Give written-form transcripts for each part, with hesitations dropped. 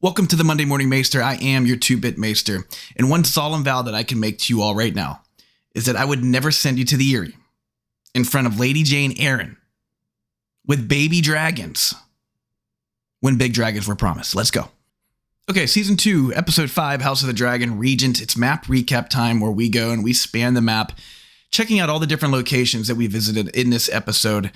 Welcome to the Monday Morning Maester. I am your 2-bit Maester, and one solemn vow that I can make to you all right now is that I would never send you to the Eyrie in front of Lady Jeyne Arryn with baby dragons when big dragons were promised. Let's go. Okay, Season 2, Episode 5, House of the Dragon, Regent. It's map recap time where we go and we span the map, checking out all the different locations that we visited in this episode.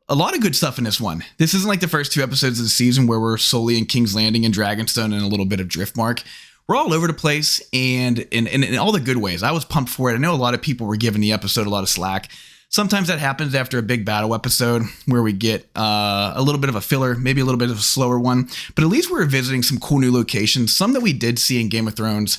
A lot of good stuff in this one. This isn't like the first 2 episodes of the season where we're solely in King's Landing and Dragonstone and a little bit of Driftmark. We're all over the place and in all the good ways. I was pumped for it. I know a lot of people were giving the episode a lot of slack. Sometimes that happens after a big battle episode where we get a little bit of a filler, maybe a little bit of a slower one. But at least we're visiting some cool new locations, some that we did see in Game of Thrones,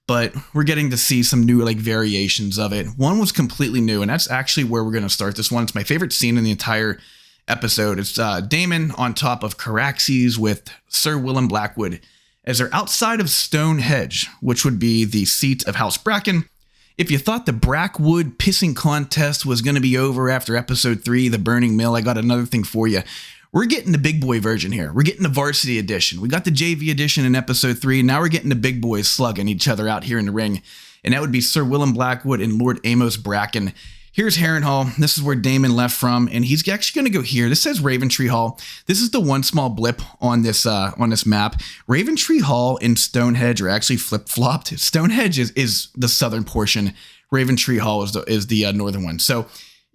but we're getting to see some new variations of it. One was completely new, and that's actually where we're going to start this one. It's my favorite scene in the entire episode. It's Daemon on top of Caraxes with Sir Willem Blackwood as they're outside of Stone Hedge, which would be the seat of House Bracken. If you thought the Brackwood pissing contest was going to be over after episode 3, the Burning Mill, I got another thing for you. We're getting the big boy version here. We're getting the Varsity edition. We got the JV edition in episode 3. Now we're getting the big boys slugging each other out here in the ring. And that would be Sir Willem Blackwood and Lord Amos Bracken. Here's Harrenhal. This is where Daemon left from. And he's actually going to go here. This says Raventree Hall. This is the one small blip on this map. Raventree Hall and Stone Hedge are actually flip-flopped. Stone Hedge is the southern portion. Raventree Hall is the northern one. So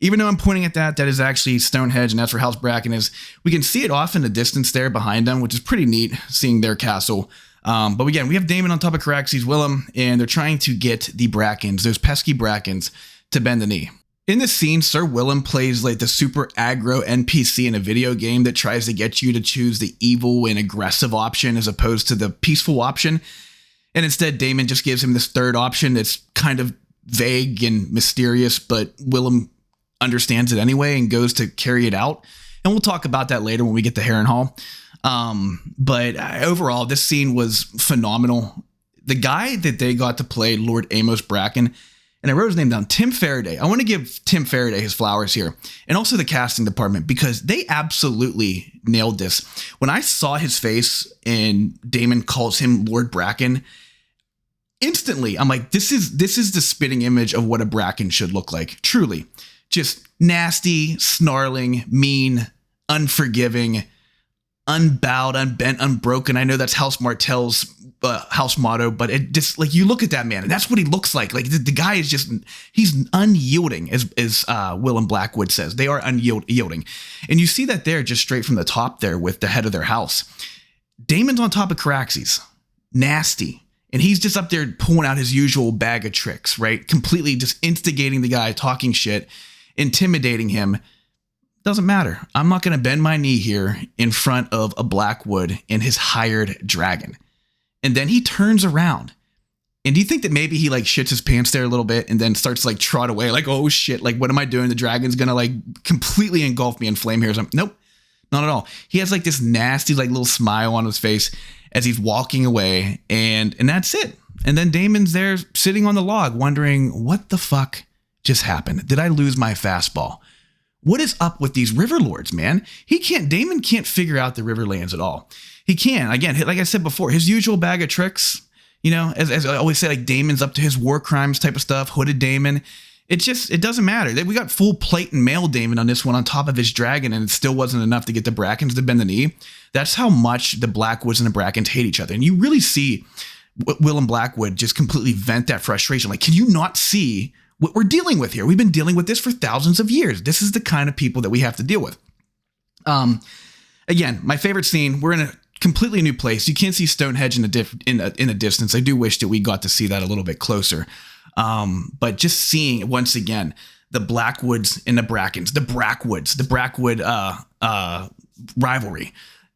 even though I'm pointing at that is actually Stone Hedge, and that's where House Bracken is. We can see it off in the distance there behind them, which is pretty neat, seeing their castle. But again, we have Daemon on top of Caraxes Willem, and they're trying to get the Brackens, those pesky Brackens, to bend the knee. In this scene, Sir Willem plays like the super aggro NPC in a video game that tries to get you to choose the evil and aggressive option as opposed to the peaceful option. And instead, Daemon just gives him this third option that's kind of vague and mysterious, but Willem understands it anyway and goes to carry it out. And we'll talk about that later when we get to Harrenhal. But overall, this scene was phenomenal. The guy that they got to play Lord Amos Bracken, and I wrote his name down, Tim Faraday. I want to give Tim Faraday his flowers here, and also the casting department, because they absolutely nailed this. When I saw his face and Daemon calls him Lord Bracken, instantly I'm like, this is the spitting image of what a Bracken should look like. Truly. Just nasty, snarling, mean, unforgiving, unbowed, unbent, unbroken. I know that's House Martell's house motto, but it just, like, you look at that man and that's what he looks like. Like the guy is just, he's unyielding, as Willem Blackwood says. They are unyielding. And you see that there just straight from the top there with the head of their house. Daemon's on top of Caraxes. Nasty. And he's just up there pulling out his usual bag of tricks, right? Completely just instigating the guy, talking shit, intimidating him. Doesn't matter. I'm not going to bend my knee here in front of a Blackwood and his hired dragon. And then he turns around. And do you think that maybe he shits his pants there a little bit and then starts trot away? Like, oh shit, what am I doing? The dragon's going to completely engulf me in flame here or something. Nope, not at all. He has this nasty little smile on his face as he's walking away, and that's it. And then Daemon's there sitting on the log wondering, what the fuck just happened? Did I lose my fastball? What is up with these river lords, man? Daemon can't figure out the Riverlands at all. He can, again, like I said before, his usual bag of tricks, as I always say, Daemon's up to his war crimes type of stuff, hooded Daemon. It doesn't matter. We got full plate and mail Daemon on this one on top of his dragon, and it still wasn't enough to get the Brackens to bend the knee. That's how much the Blackwoods and the Brackens hate each other. And you really see Willem Blackwood just completely vent that frustration. Can you not see what we're dealing with here? We've been dealing with this for thousands of years. This is the kind of people that we have to deal with. Again, my favorite scene, we're in a completely new place. You can't see Stone Hedge in a distance. I do wish that we got to see that a little bit closer. But just seeing once again the Blackwoods and the Brackens, the Brackwood rivalry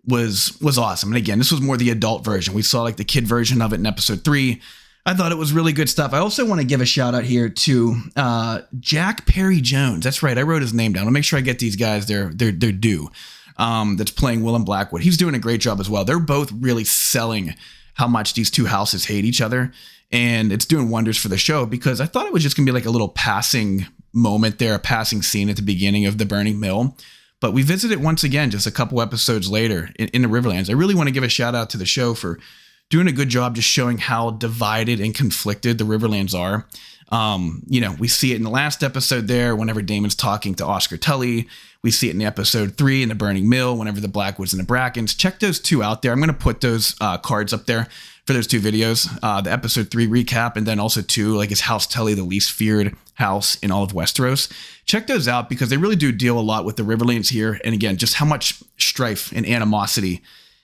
was awesome. And again, this was more the adult version. We saw the kid version of it in episode 3. I thought it was really good stuff. I also want to give a shout out here to Jack Perry Jones. That's right, I wrote his name down. I'll make sure I get these guys their due. That's playing Willem Blackwood. He's doing a great job as well. They're both really selling how much these two houses hate each other, and it's doing wonders for the show, because I thought it was just gonna be a little passing moment there, a passing scene at the beginning of the Burning Mill. But we visit it once again, just a couple episodes later in the Riverlands. I really want to give a shout out to the show for doing a good job just showing how divided and conflicted the Riverlands are. We see it in the last episode there whenever Daemon's talking to Oscar Tully. We see it in the episode 3 in the Burning Mill whenever the Blackwoods and the Brackens. Check those 2 out there. I'm going to put those cards up there for those 2 videos. The episode 3 recap, and then also 2, like, is House Tully the least feared house in all of Westeros? Check those out because they really do deal a lot with the Riverlands here. And again, just how much strife and animosity,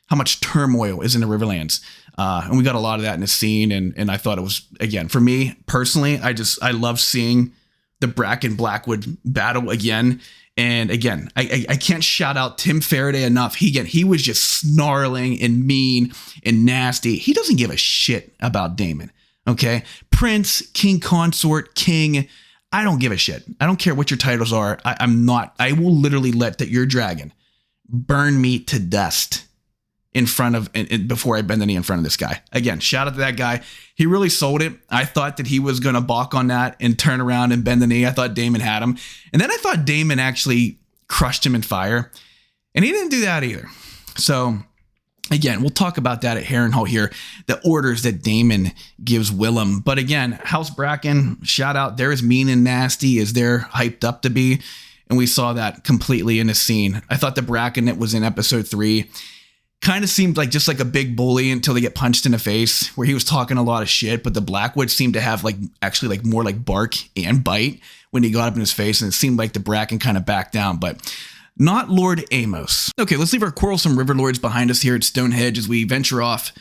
how much turmoil is in the Riverlands. And we got a lot of that in the scene. And I thought it was, again, for me personally, I love seeing the Bracken Blackwood battle again. And again, I can't shout out Tim Faraday enough. He was just snarling and mean and nasty. He doesn't give a shit about Daemon. Okay. Prince, King Consort, King. I don't give a shit. I don't care what your titles are. I will literally let your dragon burn me to dust in front of, before I bend the knee in front of this guy. Again, shout out to that guy. He really sold it. I thought that he was going to balk on that and turn around and bend the knee. I thought Daemon had him. And then I thought Daemon actually crushed him in fire. And he didn't do that either. So again, we'll talk about that at Harrenhal here, the orders that Daemon gives Willem. But again, House Bracken, shout out. They're as mean and nasty as they're hyped up to be. And we saw that completely in the scene. I thought the Bracken that was in episode 3 kind of seemed like just like a big bully until they get punched in the face, where he was talking a lot of shit. But the Blackwood seemed to have actually more like bark and bite when he got up in his face. And it seemed like the Bracken kind of backed down, but not Lord Amos. Okay, let's leave our quarrelsome river lords behind us here at Stone Hedge as we venture off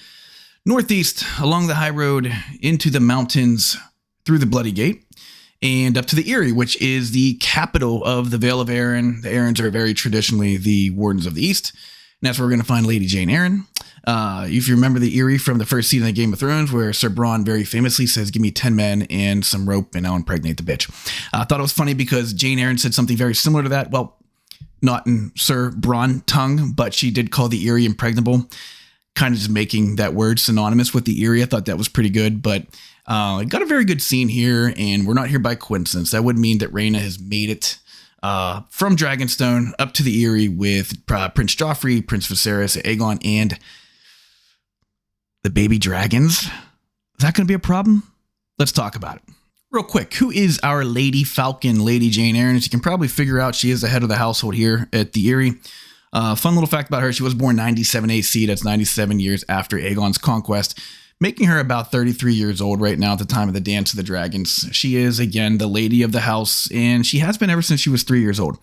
northeast along the high road into the mountains through the Bloody Gate and up to the Eyrie, which is the capital of the Vale of Arryn. The Arryns are very traditionally the Wardens of the East. And that's where we're going to find Lady Jeyne Arryn. If you remember the Eyrie from the first season of Game of Thrones, where Sir Bronn very famously says, "Give me 10 men and some rope and I'll impregnate the bitch." I thought it was funny because Jeyne Arryn said something very similar to that. Well, not in Sir Bronn tongue, but she did call the Eyrie impregnable, kind of just making that word synonymous with the Eyrie. I thought that was pretty good, but got a very good scene here, and we're not here by coincidence. That would mean that Rhaenyra has made it from Dragonstone up to the Eyrie with Prince Joffrey, Prince Viserys, Aegon, and the baby dragons. Is that going to be a problem? Let's talk about it. Real quick, who is our Lady Falcon, Lady Jeyne Arryn? As you can probably figure out, she is the head of the household here at the Eyrie. Fun little fact about her, she was born 97 AC, that's 97 years after Aegon's conquest, making her about 33 years old right now at the time of the Dance of the Dragons. She is, again, the lady of the house, and she has been ever since she was 3 years old.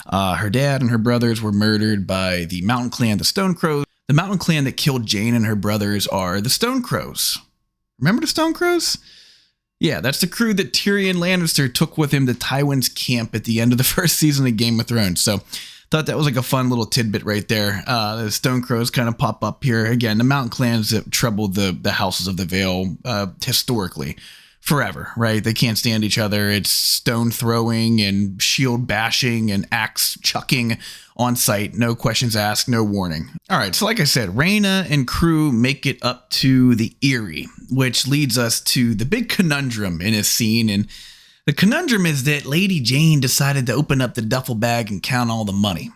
Her dad and her brothers were murdered by the Mountain Clan, the Stone Crows. The Mountain Clan that killed Jeyne and her brothers are the Stone Crows. Remember the Stone Crows? Yeah, that's the crew that Tyrion Lannister took with him to Tywin's camp at the end of the first season of Game of Thrones. So thought that was like a fun little tidbit right there. The Stone Crows kind of pop up here. Again, the mountain clans that troubled the houses of the Vale historically forever, right? They can't stand each other. It's stone throwing and shield bashing and axe chucking on site. No questions asked, no warning. All right, so like I said, Rhaenyra and crew make it up to the Eyrie, which leads us to the big conundrum in this scene. And the conundrum is that Lady Jeyne decided to open up the duffel bag and count all the money.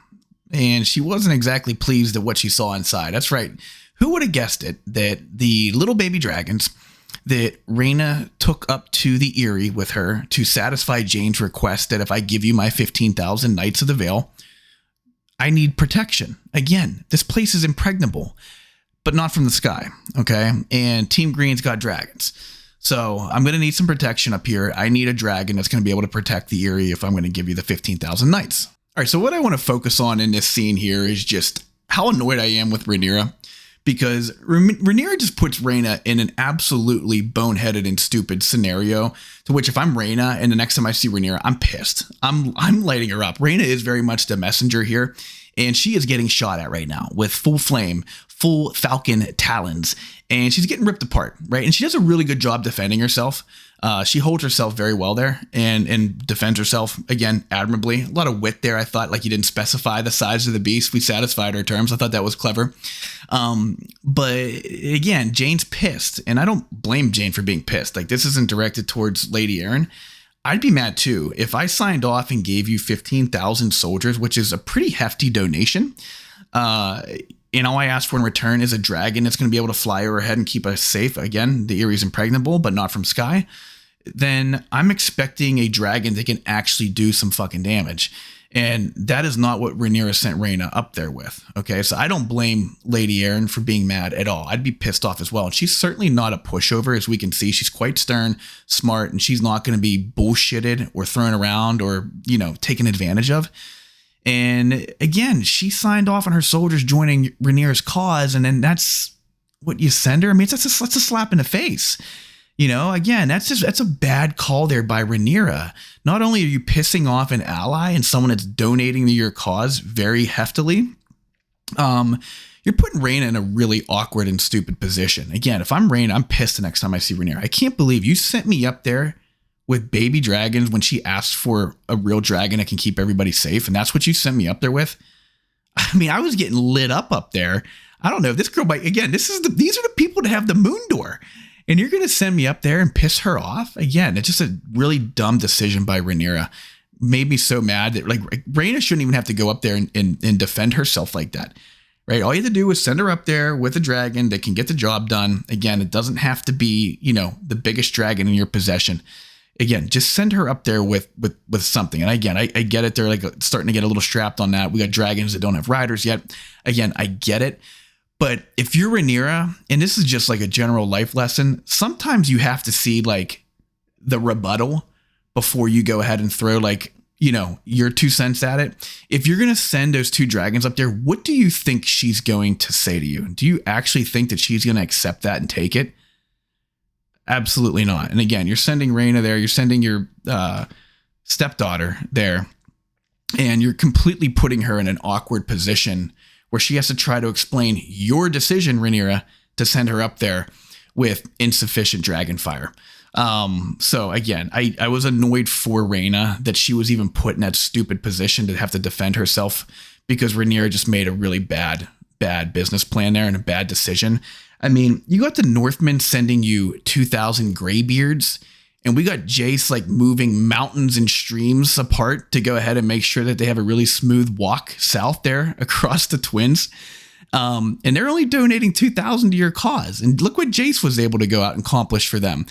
And she wasn't exactly pleased at what she saw inside. That's right. Who would have guessed it that the little baby dragons that Rhaenyra took up to the Eyrie with her to satisfy Jeyne's request that if I give you my 15,000 Knights of the Vale, I need protection. Again, this place is impregnable, but not from the sky, okay? And Team Green's got dragons. So I'm going to need some protection up here. I need a dragon that's going to be able to protect the Eyrie if I'm going to give you the 15,000 Knights. All right, so what I want to focus on in this scene here is just how annoyed I am with Rhaenyra, because Rhaenyra just puts Rhaenyra in an absolutely boneheaded and stupid scenario to which if I'm Rhaenyra and the next time I see Rhaenyra, I'm pissed. I'm lighting her up. Rhaenyra is very much the messenger here, and she is getting shot at right now with full flame, full falcon talons, and she's getting ripped apart, right? And she does a really good job defending herself. She holds herself very well there and defends herself, again, admirably. A lot of wit there. I thought, like, you didn't specify the size of the beast. We satisfied our terms. I thought that was clever. But again, Jeyne's pissed, and I don't blame Jeyne for being pissed. Like, this isn't directed towards Lady Arryn. I'd be mad too. If I signed off and gave you 15,000 soldiers, which is a pretty hefty donation, and all I asked for in return is a dragon that's going to be able to fly overhead and keep us safe. Again, the Eyrie's impregnable, but not from sky. Then I'm expecting a dragon that can actually do some fucking damage. And that is not what Rhaenyra sent Rhaena up there with. Okay, so I don't blame Lady Arryn for being mad at all. I'd be pissed off as well. And she's certainly not a pushover, as we can see. She's quite stern, smart, and she's not going to be bullshitted or thrown around or, taken advantage of. And again, she signed off on her soldiers joining Rhaenyra's cause, and then that's what you send her? I mean, that's a slap in the face. Again, that's a bad call there by Rhaenyra. Not only are you pissing off an ally and someone that's donating to your cause very heftily, you're putting Rhaena in a really awkward and stupid position. Again, if I'm Rhaena, I'm pissed the next time I see Rhaenyra. I can't believe you sent me up there with baby dragons when she asked for a real dragon that can keep everybody safe, and that's what you sent me up there with. I mean, I was getting lit up there. I don't know if this girl, again, these are the people that have the moon door. And you're going to send me up there and piss her off? Again, it's just a really dumb decision by Rhaenyra. Made me so mad that Rhaena shouldn't even have to go up there and defend herself like that, right? All you have to do is send her up there with a dragon that can get the job done. Again, it doesn't have to be, the biggest dragon in your possession. Again, just send her up there with something. And again, I get it. They're starting to get a little strapped on that. We got dragons that don't have riders yet. Again, I get it. But if you're Rhaenyra, and this is just a general life lesson, sometimes you have to see the rebuttal before you go ahead and throw your 2 cents at it. If you're going to send those 2 dragons up there, what do you think she's going to say to you? Do you actually think that she's going to accept that and take it? Absolutely not. And again, you're sending Rhaena there, you're sending your stepdaughter there, and you're completely putting her in an awkward position where she has to try to explain your decision, Rhaenyra, to send her up there with insufficient dragon fire. So again, I was annoyed for Rhaena that she was even put in that stupid position to have to defend herself, because Rhaenyra just made a really bad business plan there and a bad decision. I mean, you got the Northmen sending you 2,000 graybeards, and we got Jace moving mountains and streams apart to go ahead and make sure that they have a really smooth walk south there across the Twins. And they're only donating 2,000 to your cause. And look what Jace was able to go out and accomplish for them.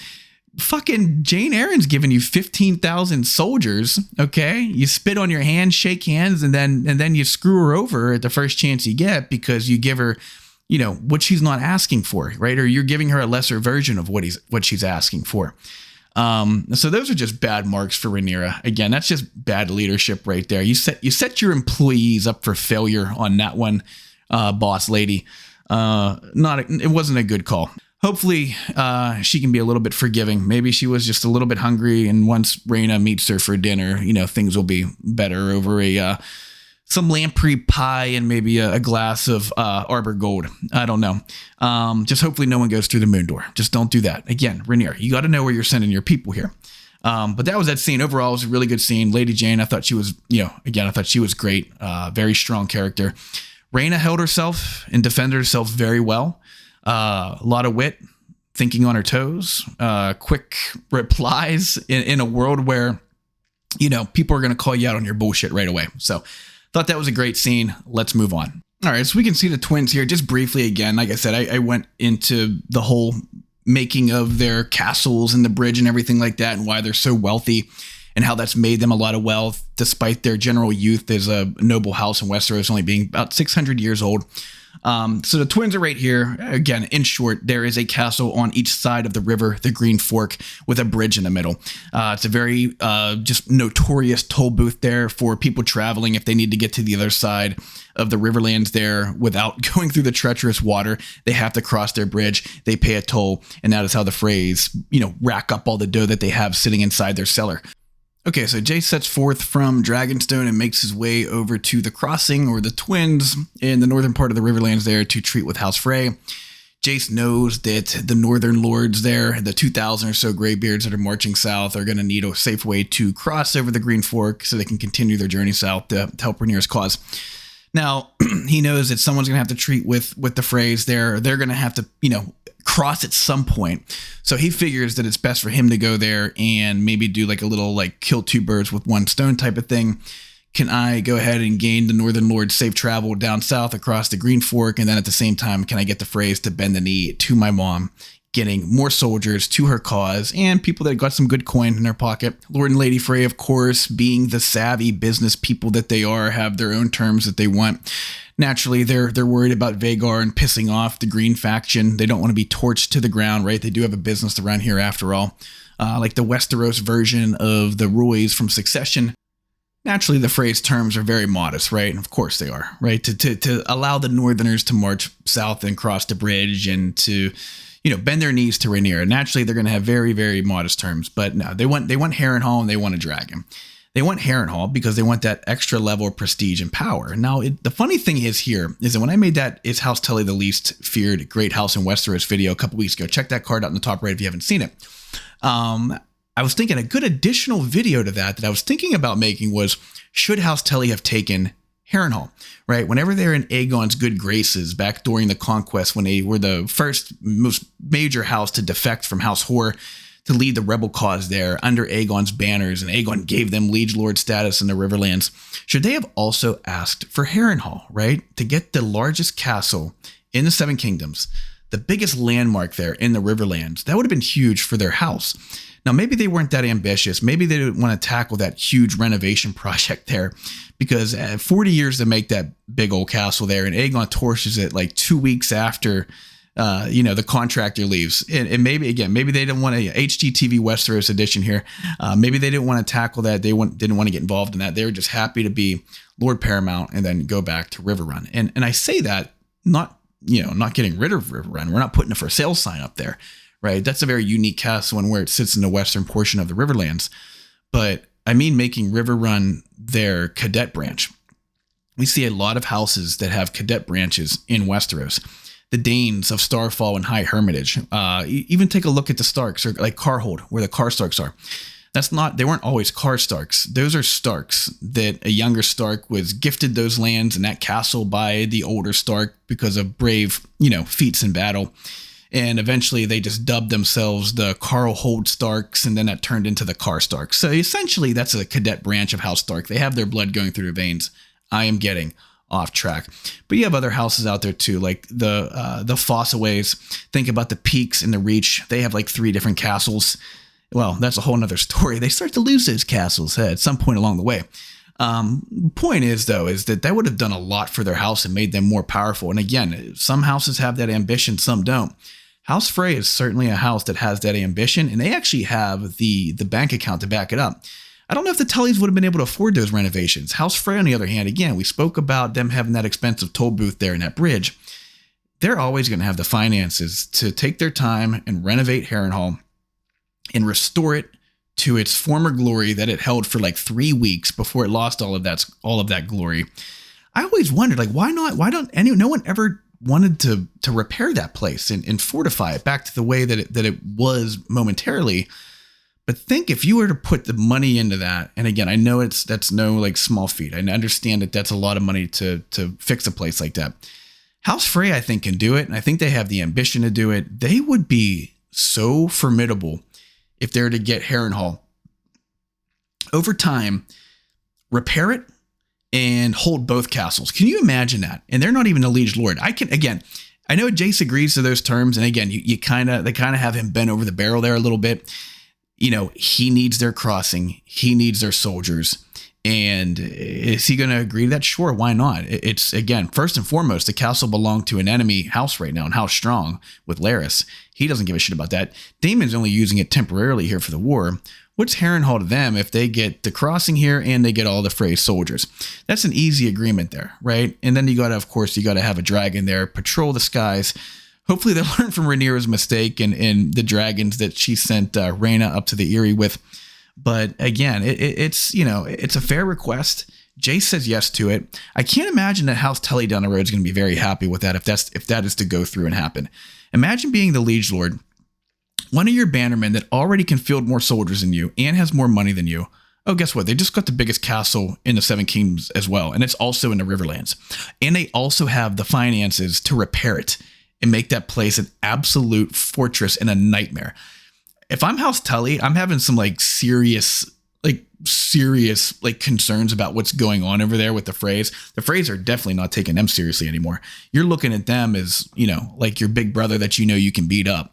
Fucking Jeyne Arryn's giving you 15,000 soldiers. Okay, you spit on your hand, shake hands, and then you screw her over at the first chance you get because you give her, what she's not asking for, right? Or you're giving her a lesser version of what she's asking for. So those are just bad marks for Rhaenyra. Again, that's just bad leadership right there. You set your employees up for failure on that one, boss lady. It wasn't a good call. Hopefully, she can be a little bit forgiving. Maybe she was just a little bit hungry, and once Rhaena meets her for dinner, things will be better over some lamprey pie and maybe a glass of Arbor Gold. I don't know. Just hopefully no one goes through the moon door. Just don't do that. Again, Rhaenyra, you got to know where you're sending your people here. But that was that scene. Overall, it was a really good scene. Lady Jeyne, I thought she was, I thought she was great. Very strong character. Rhaena held herself and defended herself very well. A lot of wit, thinking on her toes, quick replies in a world where, people are going to call you out on your bullshit right away. So thought that was a great scene. Let's move on. All right, so we can see the twins here just briefly again. Like I said, I went into the whole making of their castles and the bridge and everything like that, and why they're so wealthy and how that's made them a lot of wealth despite their general youth as a noble house in Westeros only being about 600 years old. So the twins are right here. Again, in short, there is a castle on each side of the river, the Green Fork, with a bridge in the middle. It's a very just notorious toll booth there for people traveling if they need to get to the other side of the riverlands there without going through the treacherous water. They have to cross their bridge. They pay a toll, and that is how the Freys, rack up all the dough that they have sitting inside their cellar. Okay, so Jace sets forth from Dragonstone and makes his way over to the crossing, or the Twins, in the northern part of the Riverlands there to treat with House Frey. Jace knows that the northern lords there, the 2,000 or so graybeards that are marching south, are going to need a safe way to cross over the Green Fork so they can continue their journey south to help Rhaenyra's cause. Now, he knows that someone's going to have to treat with the Freys there. They're going to have to, cross at some point. So he figures that it's best for him to go there and maybe do like a little like kill two birds with one stone type of thing. Can I go ahead and gain the Northern Lord's safe travel down south across the Green Fork? And then at the same time, can I get the Freys to bend the knee to my mom, getting more soldiers to her cause and people that got some good coin in their pocket? Lord and Lady Frey, of course, being the savvy business people that they are, have their own terms that they want. Naturally, they're worried about Vhagar and pissing off the Green faction. They don't want to be torched to the ground, right? They do have a business around here after all. Like the Westeros version of the Roys from Succession. Naturally, the Freys' terms are very modest, right? And of course they are, right? To allow the Northerners to march south and cross the bridge and to, bend their knees to Rhaenyra. Naturally, they're going to have very, very modest terms. But no, they want Harrenhal and they want a dragon. They want Harrenhal because they want that extra level of prestige and power. Now, the funny thing is here is that when I made that Is House Tully the Least Feared Great House in Westeros video a couple weeks ago, check that card out in the top right if you haven't seen it. I was thinking a good additional video to that I was thinking about making was, should House Tully have taken Harrenhal, right? Whenever they're in Aegon's good graces back during the conquest, when they were the first most major house to defect from House Hor to lead the rebel cause there under Aegon's banners, and Aegon gave them liege lord status in the Riverlands, should they have also asked for Harrenhal, right? To get the largest castle in the Seven Kingdoms, the biggest landmark there in the Riverlands. That would have been huge for their house. Now, maybe they weren't that ambitious. Maybe they didn't want to tackle that huge renovation project there because 40 years to make that big old castle there, and Aegon torches it like 2 weeks after, the contractor leaves. And maybe they didn't want a HGTV Westeros edition here. Maybe they didn't want to tackle that. They didn't want to get involved in that. They were just happy to be Lord Paramount and then go back to Riverrun. And I say that not getting rid of Riverrun. We're not putting a for sale sign up there. Right, that's a very unique castle and where it sits in the western portion of the Riverlands. But I mean making Riverrun their cadet branch. We see a lot of houses that have cadet branches in Westeros. The Danes of Starfall and High Hermitage. Even take a look at the Starks, or like Carhold, where the Karstarks are. They weren't always Karstarks. Those are Starks that a younger Stark was gifted those lands and that castle by the older Stark because of brave, feats in battle. And eventually they just dubbed themselves the Carlhold Starks, and then that turned into the Karstarks. So essentially that's a cadet branch of House Stark. They have their blood going through their veins. I am getting off track. But you have other houses out there too, like the Fossaways. Think about the Peaks and the Reach. They have like 3 different castles. Well, that's a whole nother story. They start to lose those castles at some point along the way. Point is that would have done a lot for their house and made them more powerful. And again, some houses have that ambition, some don't. House Frey is certainly a house that has that ambition, and they actually have the bank account to back it up. I don't know if the Tullys would have been able to afford those renovations. House Frey, on the other hand, again, we spoke about them having that expensive toll booth there in that bridge. They're always going to have the finances to take their time and renovate Harrenhal and restore it to its former glory that it held for like 3 weeks before it lost all of that glory. I always wondered, like, why not? Why don't no one ever wanted to repair that place and fortify it back to the way that it was momentarily? But think if you were to put the money into that, and again, I know that's no like small feat. I understand that that's a lot of money to fix a place like that. House Frey, I think, can do it, and I think they have the ambition to do it. They would be so formidable if they were to get Harrenhal over time, repair it, and hold both castles. Can you imagine that? And they're not even a liege lord. I know Jace agrees to those terms, and again, they kind of have him bent over the barrel there a little bit. He needs their crossing, he needs their soldiers, and is he going to agree to that? Sure, why not? It's, again, first and foremost, the castle belonged to an enemy house right now, and House Strong with Larys. He doesn't give a shit about that. Daemon's only using it temporarily here for the war. What's Harrenhal to them if they get the crossing here and they get all the Frey soldiers? That's an easy agreement there, right? And then you got to have a dragon there, patrol the skies. Hopefully they'll learn from Rhaenyra's mistake and the dragons that she sent Rhaena up to the Eyrie with. But again, it's a fair request. Jace says yes to it. I can't imagine that House Tully down the road is going to be very happy with that if that is to go through and happen. Imagine being the liege lord, one of your bannermen that already can field more soldiers than you and has more money than you. Oh, guess what? They just got the biggest castle in the Seven Kingdoms as well, and it's also in the Riverlands. And they also have the finances to repair it and make that place an absolute fortress and a nightmare. If I'm House Tully, I'm having some serious concerns about what's going on over there with the Freys. The Freys are definitely not taking them seriously anymore. You're looking at them as, like your big brother that you can beat up.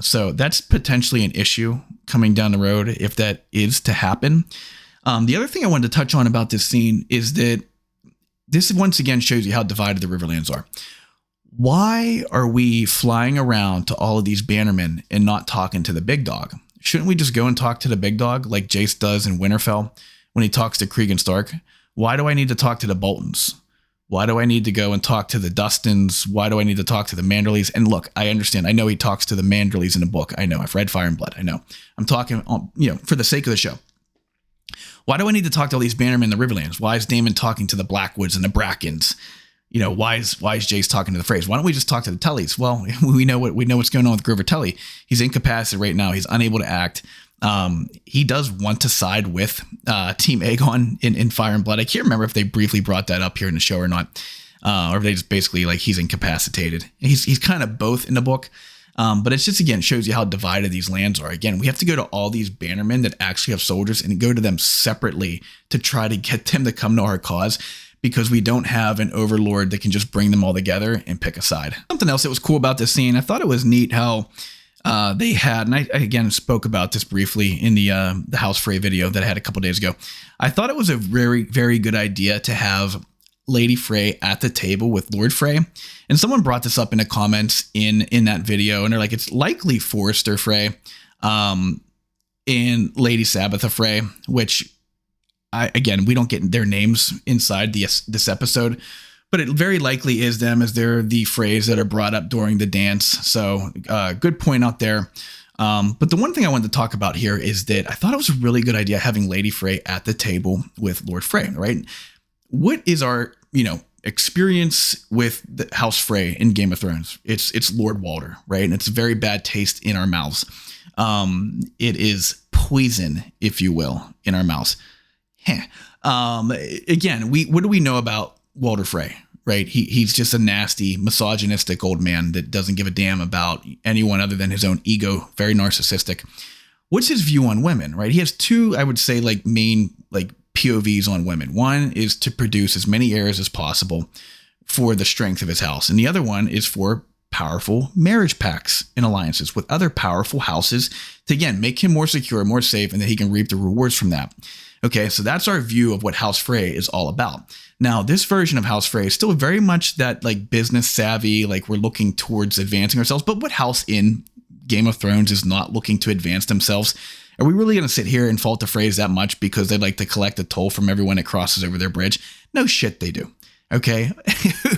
So that's potentially an issue coming down the road if that is to happen. The other thing I wanted to touch on about this scene is that this once again shows you how divided the Riverlands are. Why are we flying around to all of these bannermen and not talking to the big dog? Shouldn't we just go and talk to the big dog like Jace does in Winterfell when he talks to Cregan Stark? Why do I need to talk to the Boltons? Why do I need to go and talk to the Dustins? Why do I need to talk to the Manderleys? And look, I understand. I know he talks to the Manderleys in the book. I know. I've read Fire and Blood. I know. I'm talking, for the sake of the show. Why do I need to talk to all these bannermen in the Riverlands? Why is Daemon talking to the Blackwoods and the Brackens? Why is Jace talking to the Freys? Why don't we just talk to the Tullys? Well, we know what's going on with Grover Tully. He's incapacitated right now. He's unable to act. He does want to side with Team Aegon in Fire and Blood. I can't remember if they briefly brought that up here in the show or not, or if they just basically he's incapacitated. He's kind of both in the book, but it's just again shows you how divided these lands are. Again, we have to go to all these bannermen that actually have soldiers and go to them separately to try to get them to come to our cause, because we don't have an overlord that can just bring them all together and pick a side. Something else that was cool about this scene, I thought it was neat how they had, and I again spoke about this briefly in the House Frey video that I had a couple days ago. I thought it was a very, very good idea to have Lady Frey at the table with Lord Frey. And someone brought this up in the comments in that video, and they're like, it's likely Forrester Frey and Lady Sabbatha Frey, which we don't get their names inside this episode, but it very likely is them, as they're the Freys that are brought up during the dance. So good point out there. But the one thing I wanted to talk about here is that I thought it was a really good idea having Lady Frey at the table with Lord Frey, right? What is our, experience with the House Frey in Game of Thrones? It's Lord Walder, right? And it's a very bad taste in our mouths. It is poison, if you will, in our mouths. Again, what do we know about Walder Frey, right? He's just a nasty, misogynistic old man that doesn't give a damn about anyone other than his own ego, very narcissistic. What's his view on women, right? He has two, I would say, main POVs on women. One is to produce as many heirs as possible for the strength of his house. And the other one is for powerful marriage pacts and alliances with other powerful houses to, again, make him more secure, more safe, and that he can reap the rewards from that. Okay, so that's our view of what House Frey is all about. Now, this version of House Frey is still very much that business savvy, we're looking towards advancing ourselves. But what house in Game of Thrones is not looking to advance themselves? Are we really going to sit here and fault the Freys that much because they like to collect a toll from everyone that crosses over their bridge? No shit, they do. Okay,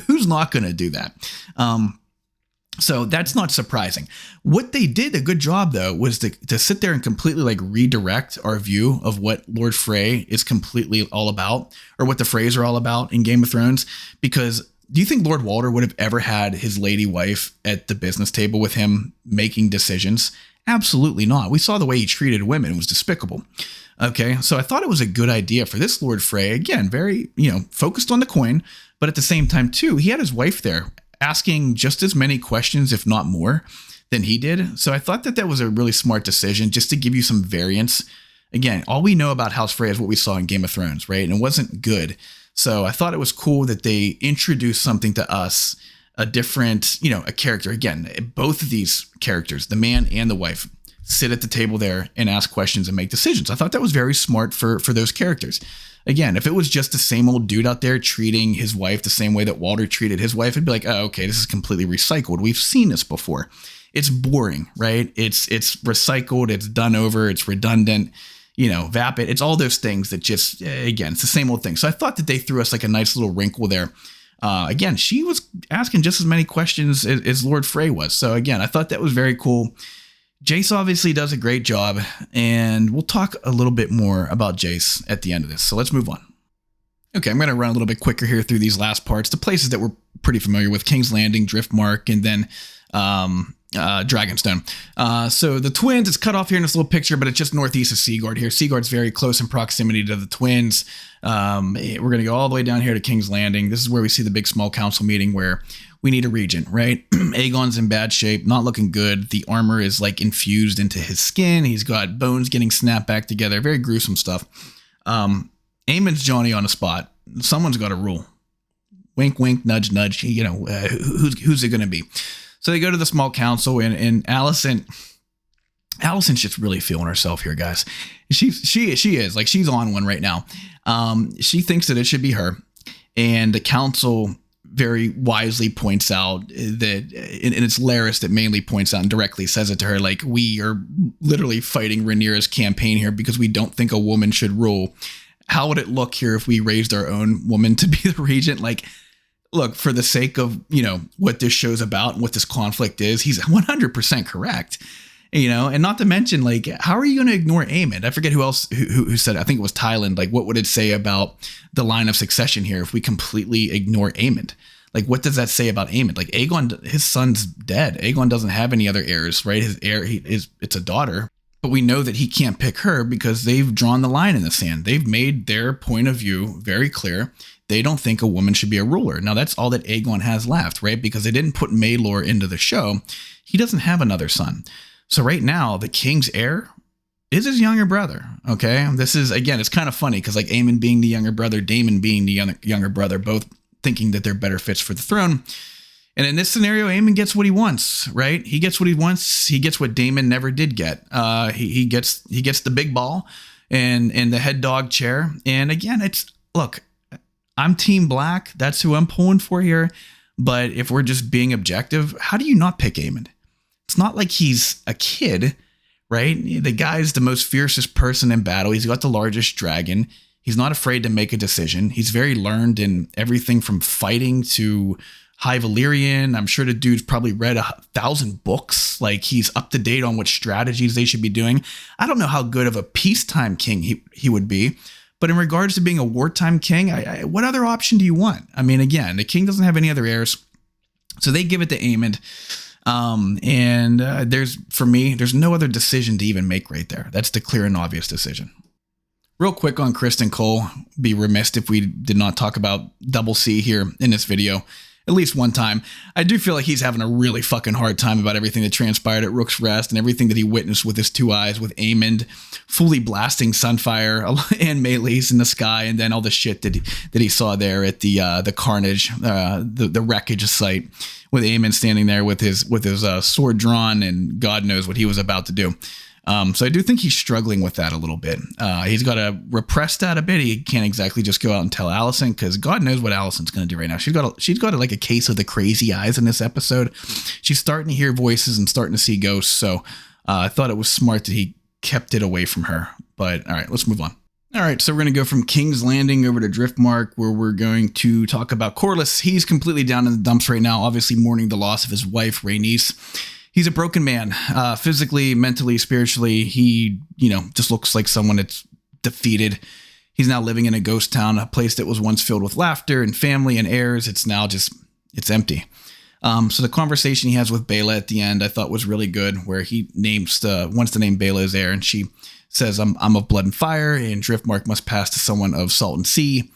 who's not going to do that? So that's not surprising. What they did a good job, though, was to sit there and completely redirect our view of what Lord Frey is completely all about, or what the Freys are all about in Game of Thrones. Because do you think Lord Walder would have ever had his lady wife at the business table with him making decisions? Absolutely not. We saw the way he treated women. It was despicable. Okay, so I thought it was a good idea for this Lord Frey, again, very, focused on the coin, but at the same time, too, he had his wife there asking just as many questions, if not more, than he did. So I thought that was a really smart decision, just to give you some variance. Again, all we know about House Frey is what we saw in Game of Thrones, right? And it wasn't good. So I thought it was cool that they introduced something to us, a different, a character. Again, both of these characters, the man and the wife, sit at the table there and ask questions and make decisions. I thought that was very smart for those characters. Again, if it was just the same old dude out there treating his wife the same way that Walder treated his wife, it'd be like, oh, okay, this is completely recycled. We've seen this before. It's boring, right? It's recycled. It's done over. It's redundant. Vapid. It's all those things that just, again, it's the same old thing. So I thought that they threw us a nice little wrinkle there. Again, she was asking just as many questions as Lord Frey was. So again, I thought that was very cool. Jace obviously does a great job, and we'll talk a little bit more about Jace at the end of this. So let's move on. Okay, I'm going to run a little bit quicker here through these last parts. The places that we're pretty familiar with: King's Landing, Driftmark, and then Dragonstone. So the twins, it's cut off here in this little picture, but it's just northeast of Seaguard here. Seaguard's very close in proximity to the twins. We're going to go all the way down here to King's Landing. This is where we see the big small council meeting where we need a regent, right? Aegon's in bad shape, not looking good. The armor is like infused into his skin. He's got bones getting snapped back together. Very gruesome stuff. Aemon's Johnny on the spot. Someone's got to rule. Wink, wink, nudge, nudge. Who's it going to be? So they go to the small council, and Alicent's just really feeling herself here, guys. She is like, she's on one right now. She thinks that it should be her, and the council very wisely points out that, and it's Larys that mainly points out and directly says it to her, like, we are literally fighting Rhaenyra's campaign here because we don't think a woman should rule. How would it look here if we raised our own woman to be the regent? Like, look, for the sake of, what this show's about and what this conflict is, he's 100% correct. And not to mention, like, how are you going to ignore Aemond? I forget who else who said it. I think it was Tyland. Like, what would it say about the line of succession here if we completely ignore Aemond? Like, what does that say about Aemond? Like, Aegon, his son's dead. Aegon doesn't have any other heirs, right? His heir, it's a daughter. But we know that he can't pick her because they've drawn the line in the sand. They've made their point of view very clear. They don't think a woman should be a ruler. Now, that's all that Aegon has left, right? Because they didn't put Maelor into the show. He doesn't have another son. So right now, the king's heir is his younger brother, okay? This is, again, it's kind of funny because, like, Aemond being the younger brother, Daemon being the younger brother, both thinking that they're better fits for the throne. And in this scenario, Aemond gets what he wants, right? He gets what he wants. He gets what Daemon never did get. He gets the big ball and the head dog chair. And again, look, I'm Team Black. That's who I'm pulling for here. But if we're just being objective, how do you not pick Aemond? It's not like he's a kid, right? The guy's the most fiercest person in battle. He's got the largest dragon. He's not afraid to make a decision. He's very learned in everything from fighting to High Valyrian. I'm sure the dude's probably read 1,000 books. Like, he's up to date on what strategies they should be doing. I don't know how good of a peacetime king he would be, but in regards to being a wartime king, what other option do you want? I mean, again, the king doesn't have any other heirs, so they give it to Aemond. There's no other decision to even make right there. That's the clear and obvious decision. Real quick on Criston Cole, be remiss if we did not talk about Double C here in this video at least one time. I do feel like he's having a really fucking hard time about everything that transpired at Rook's Rest and everything that he witnessed with his two eyes, with Aemond fully blasting Sunfire and melees in the sky, and then all the shit that he saw there at the carnage, the wreckage site, with Aemond standing there with his sword drawn, and God knows what he was about to do. So I do think he's struggling with that a little bit. He's got to repress that a bit. He can't exactly just go out and tell Alicent, because God knows what Alicent's going to do right now. She's got like a case of the crazy eyes in this episode. She's starting to hear voices and starting to see ghosts. So I thought it was smart that he kept it away from her. But all right, let's move on. All right, so we're going to go from King's Landing over to Driftmark, where we're going to talk about Corlys. He's completely down in the dumps right now, obviously mourning the loss of his wife, Rhaenys. He's a broken man, physically, mentally, spiritually. He, just looks like someone that's defeated. He's now living in a ghost town, a place that was once filled with laughter and family and heirs. It's now it's empty. So the conversation he has with Baela at the end, I thought was really good, where he wants to name Baela as heir, and she says, I'm of blood and fire, and Driftmark must pass to someone of salt and sea,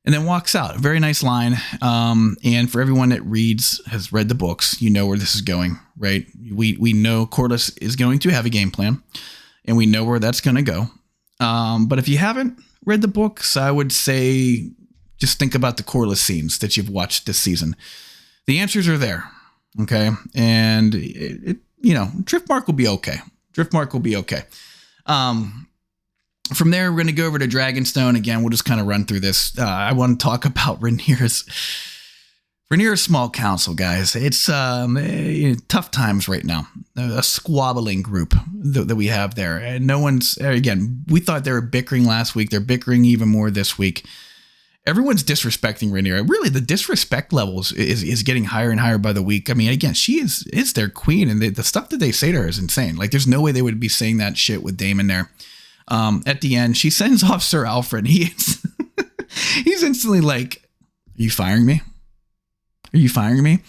and then walks out. A very nice line. And for everyone that has read the books, you know where this is going, right? We know Corlys is going to have a game plan, and we know where that's going to go. But if you haven't read the books, I would say just think about the Corlys scenes that you've watched this season. The answers are there, okay? And Driftmark will be okay. Driftmark will be okay. From there, we're going to go over to Dragonstone. Again, we'll just kind of run through this. I want to talk about Rhaenyra's small council, guys. It's tough times right now. A squabbling group that we have there. And we thought they were bickering last week. They're bickering even more this week. Everyone's disrespecting Rhaenyra. Really, the disrespect levels is getting higher and higher by the week. I mean, again, she is their queen, and the stuff that they say to her is insane. Like, there's no way they would be saying that shit with Daemon there. At the end, she sends off Sir Alfred. He's instantly like, "Are you firing me? Are you firing me?"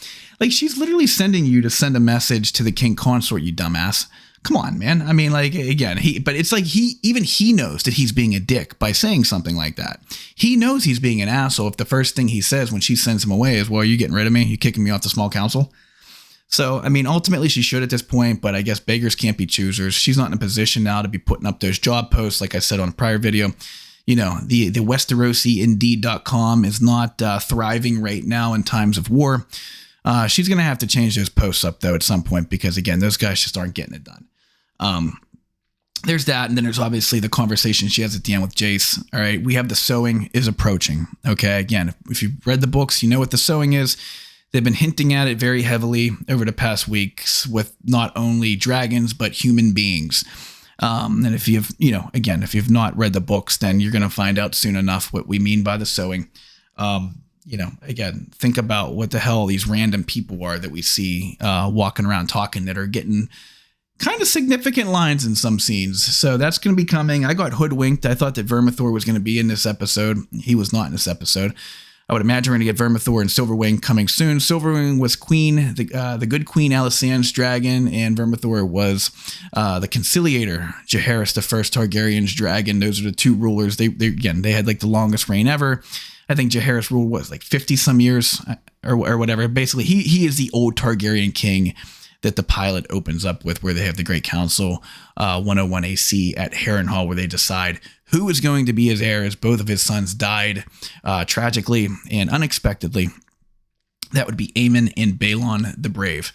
Like, she's literally sending you to send a message to the king consort, you dumbass. Come on, man. I mean, like, again, but it's like he knows that he's being a dick by saying something like that. He knows he's being an asshole if the first thing he says when she sends him away is, well, are you getting rid of me? You kicking me off the small council? So, I mean, ultimately she should at this point, but I guess beggars can't be choosers. She's not in a position now to be putting up those job posts. Like I said on a prior video, you know, the Westerosi Indeed.com is not thriving right now in times of war. She's going to have to change those posts up, though, at some point, because, again, those guys just aren't getting it done. There's that, and then there's obviously the conversation she has at the end with Jace. All right, we have the sowing is approaching. Okay, again, if you've read the books, you know what the sowing is. They've been hinting at it very heavily over the past weeks with not only dragons, but human beings. And if you've, you know, again, if you've not read the books, then you're going to find out soon enough what we mean by the sowing. You know, again, think about what the hell these random people are that we see walking around talking that are getting kind of significant lines in some scenes. So that's going to be coming. I got hoodwinked. I thought that Vermithor was going to be in this episode. He was not in this episode. I would imagine we're going to get Vermithor and Silverwing coming soon. Silverwing was Queen, the good Queen Alysanne's dragon, and Vermithor was the Conciliator, Jaehaerys the First Targaryen's dragon. Those are the two rulers. They had like the longest reign ever. I think Jaehaerys ruled was like 50 some years or whatever. Basically, he is the old Targaryen king that the pilot opens up with, where they have the Great Council 101 AC at Harrenhal, where they decide who is going to be his heir, as both of his sons died tragically and unexpectedly. That would be Aemon and Balon the Brave.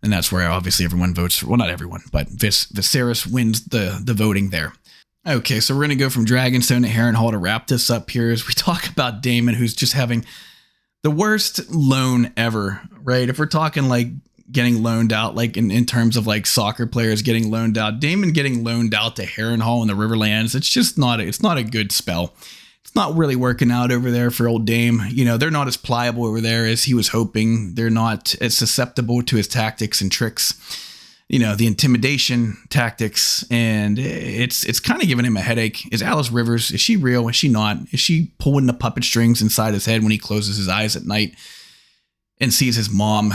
And that's where obviously everyone votes for, well, not everyone, but Viserys wins the voting there. Okay, so we're going to go from Dragonstone to Harrenhal to wrap this up here as we talk about Daemon, who's just having the worst loan ever, right? If we're talking like getting loaned out, like in terms of like soccer players getting loaned out, Daemon getting loaned out to Harrenhal in the Riverlands, it's just not a good spell. It's not really working out over there for old Dame. You know, they're not as pliable over there as he was hoping. They're not as susceptible to his tactics and tricks, you know, the intimidation tactics, and it's kind of giving him a headache. Is Alice Rivers, is she real? Is she not? Is she pulling the puppet strings inside his head when he closes his eyes at night and sees his mom?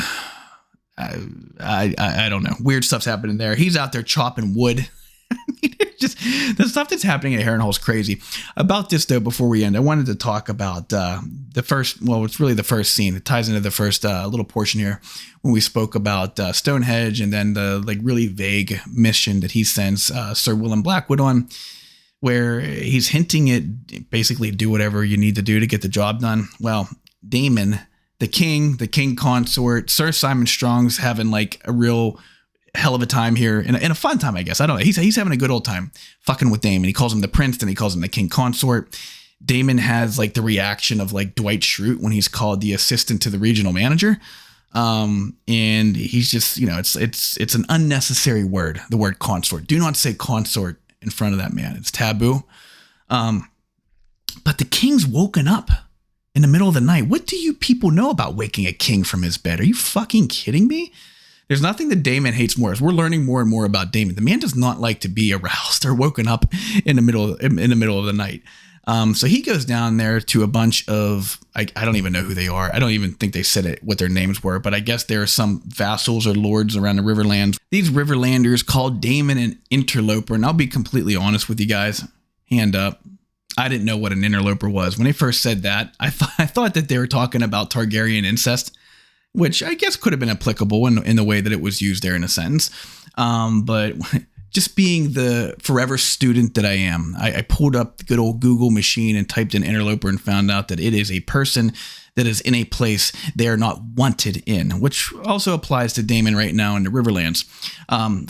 I don't know. Weird stuff's happening there. He's out there chopping wood. I mean, just the stuff that's happening at Harrenhal is crazy. About this, though, before we end, I wanted to talk about the first, well, it's really the first scene. It ties into the first little portion here when we spoke about Stone Hedge, and then the like really vague mission that he sends Sir William Blackwood on, where he's hinting at basically do whatever you need to do to get the job done. Well, Daemon, the king consort, Sir Simon Strong's having like a real hell of a time here, and a fun time, I guess. I don't know. He's having a good old time fucking with Daemon. He calls him the prince, then he calls him the king consort. Daemon has like the reaction of like Dwight Schrute when he's called the assistant to the regional manager. And he's just, you know, it's an unnecessary word, the word consort. Do not say consort in front of that man. It's taboo. But the king's woken up in the middle of the night. What do you people know about waking a king from his bed? Are you fucking kidding me? There's nothing that Daemon hates more. As we're learning more and more about Daemon, the man does not like to be aroused or woken up in the middle of the night. So he goes down there to a bunch of, I don't even know who they are. I don't even think they said it, what their names were, but I guess there are some vassals or lords around the Riverlands. These Riverlanders called Daemon an interloper. And I'll be completely honest with you guys. Hand up. I didn't know what an interloper was. When they first said that, I thought that they were talking about Targaryen incest, which I guess could have been applicable in the way that it was used there in a sentence. But just being the forever student that I am, I pulled up the good old Google machine and typed in interloper and found out that it is a person that is in a place they are not wanted in, which also applies to Daemon right now in the Riverlands.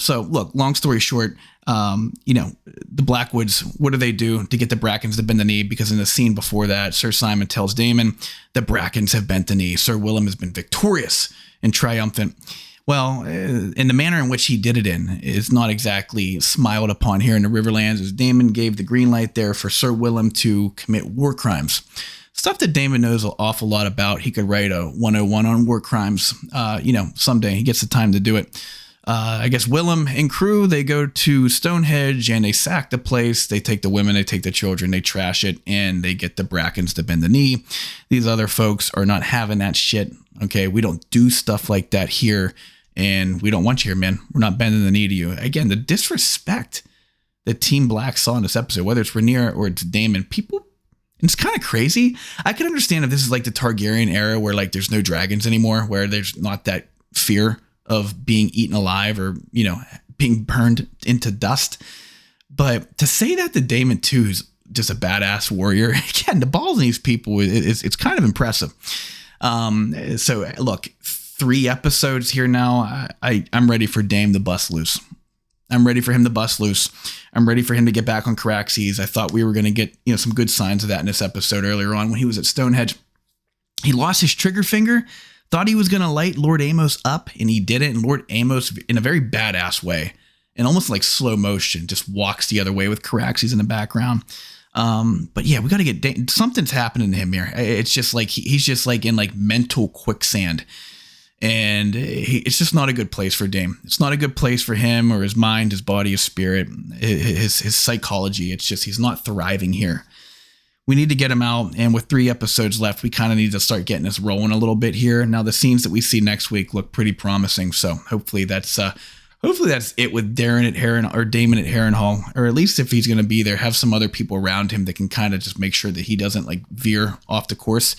So look, long story short, you know, the Blackwoods, what do they do to get the Brackens to bend the knee? Because in the scene before that, Sir Simon tells Daemon the Brackens have bent the knee. Sir William has been victorious and triumphant. Well, in the manner in which he did it in is not exactly smiled upon here in the Riverlands, as Daemon gave the green light there for Sir William to commit war crimes. Stuff that Daemon knows an awful lot about. He could write a 101 on war crimes, you know, someday he gets the time to do it. I guess Willem and crew, they go to Stone Hedge and they sack the place. They take the women, they take the children, they trash it, and they get the Brackens to bend the knee. These other folks are not having that shit. Okay, we don't do stuff like that here, and we don't want you here, man. We're not bending the knee to you. Again, the disrespect that Team Black saw in this episode, whether it's Rhaenyra or it's Daemon, people, it's kind of crazy. I can understand if this is like the Targaryen era where like there's no dragons anymore, where there's not that fear of being eaten alive or, you know, being burned into dust. But to say that the Daemon too is just a badass warrior, again, the balls in these people, it's kind of impressive. So look, 3 episodes here now. I'm ready for Daemon to bust loose. I'm ready for him to bust loose. I'm ready for him to get back on Caraxes. I thought we were going to get, you know, some good signs of that in this episode earlier on when he was at Stone Hedge. He lost his trigger finger. Thought he was going to light Lord Amos up, and he didn't. And Lord Amos, in a very badass way, and almost like slow motion, just walks the other way with Caraxes in the background. But yeah, we got to get something's happening to him here. It's just like he's just like in like mental quicksand, and it's just not a good place for Daemon. It's not a good place for him or his mind, his body, his spirit, his psychology. It's just he's not thriving here. We need to get him out, and with 3 episodes left, we kind of need to start getting us rolling a little bit here. Now, the scenes that we see next week look pretty promising, so hopefully that's it with Daemon at Harrenhal, or at least if he's going to be there, have some other people around him that can kind of just make sure that he doesn't like veer off the course.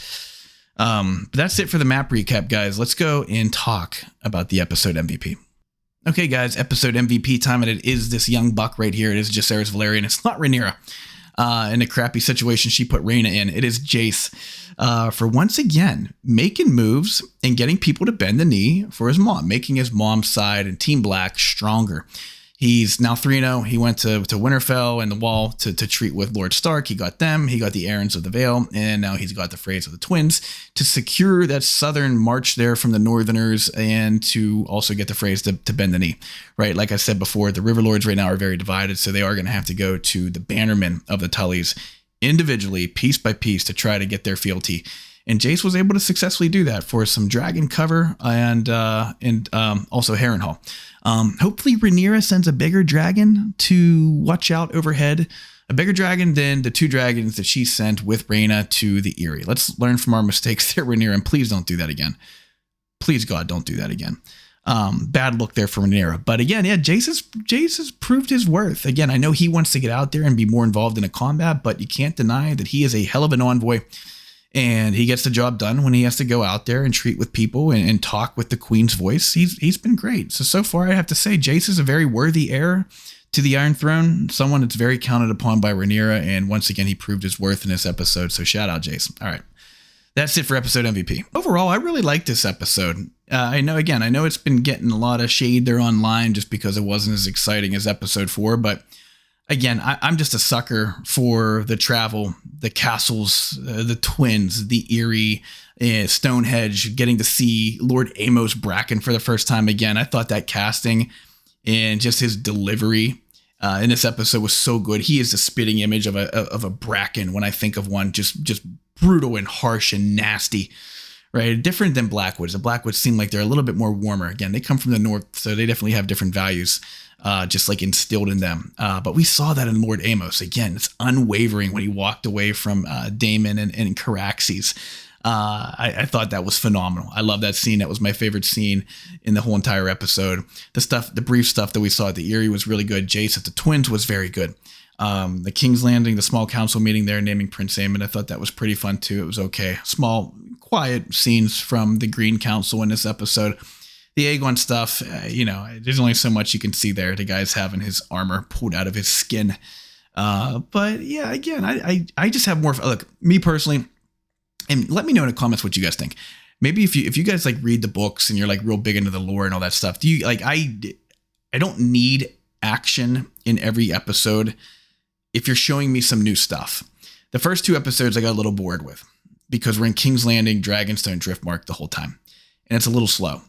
But that's it for the map recap, guys. Let's go and talk about the episode MVP. Okay, guys, episode MVP time, and it is this young buck right here. It is Jacaerys Velaryon. It's not Rhaenyra. In a crappy situation she put Rhaena in. It is Jace for once again making moves and getting people to bend the knee for his mom, making his mom's side and Team Black stronger. He's now 3-0. He went to Winterfell and the Wall to treat with Lord Stark. He got them. He got the Arryns of the Vale. And now he's got the Freys of the Twins to secure that southern march there from the Northerners and to also get the Freys to bend the knee, right? Like I said before, the River Lords right now are very divided. So they are going to have to go to the bannermen of the Tullys individually, piece by piece, to try to get their fealty. And Jace was able to successfully do that for some dragon cover and also Harrenhal. Hopefully Rhaenyra sends a bigger dragon to watch out overhead, a bigger dragon than the 2 dragons that she sent with Rhaena to the Eyrie. Let's learn from our mistakes there, Rhaenyra, and please don't do that again. Please, God, don't do that again. Bad look there for Rhaenyra. But again, yeah, Jace has proved his worth. Again, I know he wants to get out there and be more involved in a combat, but you can't deny that he is a hell of an envoy. And he gets the job done when he has to go out there and treat with people and talk with the Queen's voice. He's been great. So far, I have to say, Jace is a very worthy heir to the Iron Throne, someone that's very counted upon by Rhaenyra. And once again, he proved his worth in this episode. So shout out, Jace. All right. That's it for episode MVP. Overall, I really like this episode. I know it's been getting a lot of shade there online just because it wasn't as exciting as episode 4, but again, I'm just a sucker for the travel, the castles, the twins, the Eyrie, Stone Hedge, getting to see Lord Amos Bracken for the first time again. I thought that casting and just his delivery in this episode was so good. He is the spitting image of a Bracken when I think of one, just brutal and harsh and nasty, right? Different than Blackwoods. The Blackwoods seem like they're a little bit more warmer. Again, they come from the north, so they definitely have different values. Just like instilled in them. But we saw that in Lord Amos. Again, it's unwavering when he walked away from Daemon and Caraxes. I thought that was phenomenal. I love that scene. That was my favorite scene in the whole entire episode. The brief stuff that we saw at the Eyrie was really good. Jace at the Twins was very good. The King's Landing, the small council meeting there, naming Prince Aemon, I thought that was pretty fun too. It was okay. Small, quiet scenes from the Green Council in this episode. The Aegon stuff, there's only so much you can see there. The guy's having his armor pulled out of his skin. But yeah, again, I just have more. Look, me personally, and let me know in the comments what you guys think. Maybe if you guys like read the books and you're like real big into the lore and all that stuff, do you like? I don't need action in every episode. If you're showing me some new stuff, the first 2 episodes I got a little bored with because we're in King's Landing, Dragonstone, Driftmark the whole time, and it's a little slow.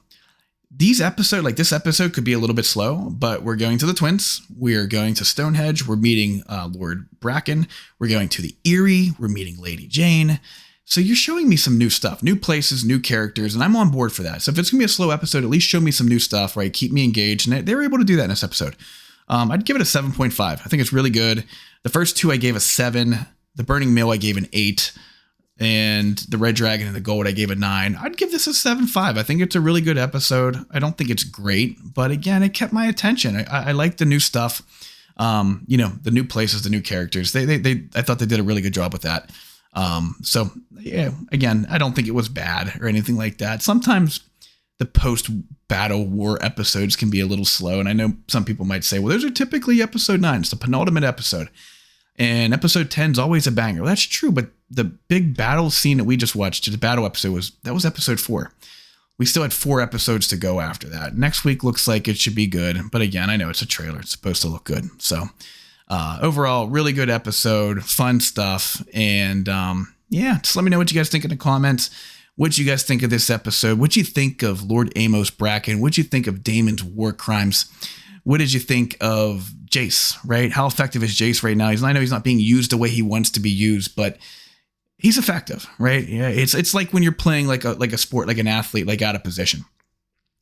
This episode could be a little bit slow, but we're going to the Twins. We're going to Stone Hedge. We're meeting Lord Bracken. We're going to the Eyrie. We're meeting Lady Jeyne. So you're showing me some new stuff, new places, new characters, and I'm on board for that. So if it's going to be a slow episode, at least show me some new stuff, right? Keep me engaged. And they were able to do that in this episode. I'd give it a 7.5. I think it's really good. The first two I gave a 7. The Burning Mill I gave an 8. And the Red Dragon and the Gold I gave a 9. I'd give this a 7.5. I think it's a really good episode. I don't think it's great, but again, it kept my attention. I like the new stuff. The new places, the new characters. I thought they did a really good job with that. So yeah, again, I don't think it was bad or anything like that. Sometimes the post-battle war episodes can be a little slow. And I know some people might say, well, those are typically episode 9. It's the penultimate episode. And episode 10 is always a banger. Well, that's true, but the big battle scene that we just watched, the battle episode, was episode 4. We still had 4 episodes to go after that. Next week looks like it should be good. But again, I know it's a trailer. It's supposed to look good. So overall, really good episode, fun stuff. And just let me know what you guys think in the comments. What you guys think of this episode? What you think of Lord Amos Bracken? What you think of Daemon's war crimes? What did you think of Jace, right? How effective is Jace right now? I know he's not being used the way he wants to be used, but he's effective, right? Yeah, it's like when you're playing like a sport, like an athlete, like out of position.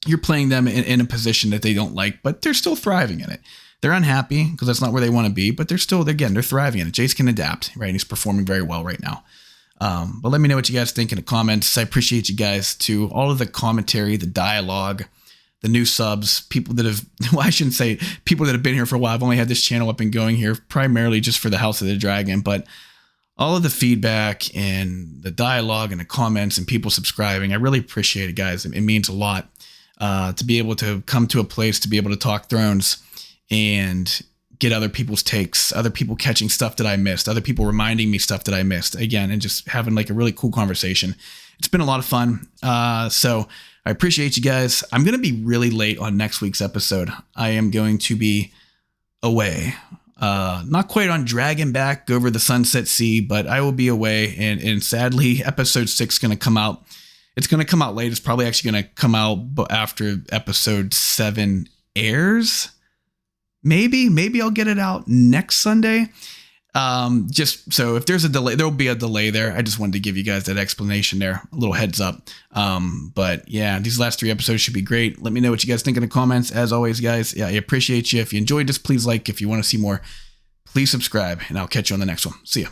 You're playing them in a position that they don't like, but they're still thriving in it. They're unhappy because that's not where they want to be, but they're thriving in it. Jace can adapt, right? And he's performing very well right now. But let me know what you guys think in the comments. I appreciate you guys too. All of the commentary, the dialogue, the new subs, people that have, well, I shouldn't say people that have been here for a while. I've only had this channel up and going here primarily just for the House of the Dragon, but all of the feedback and the dialogue and the comments and people subscribing, I really appreciate it, guys. It means a lot to be able to come to a place to be able to talk Thrones and get other people's takes, other people catching stuff that I missed, other people reminding me stuff that I missed again, and just having like a really cool conversation. It's been a lot of fun. So I appreciate you guys. I'm going to be really late on next week's episode. I am going to be away. Not quite on Dragonback over the Sunset Sea, but I will be away. And sadly, episode 6 is going to come out. It's going to come out late. It's probably actually going to come out after episode 7 airs. Maybe I'll get it out next Sunday. Just so if there's a delay, there'll be a delay there. I just wanted to give you guys that explanation there, a little heads up. But yeah, these last 3 episodes should be great. Let me know what you guys think in the comments. As always, guys, yeah, I appreciate you. If you enjoyed this, please like. If you want to see more, please subscribe, and I'll catch you on the next one. See ya.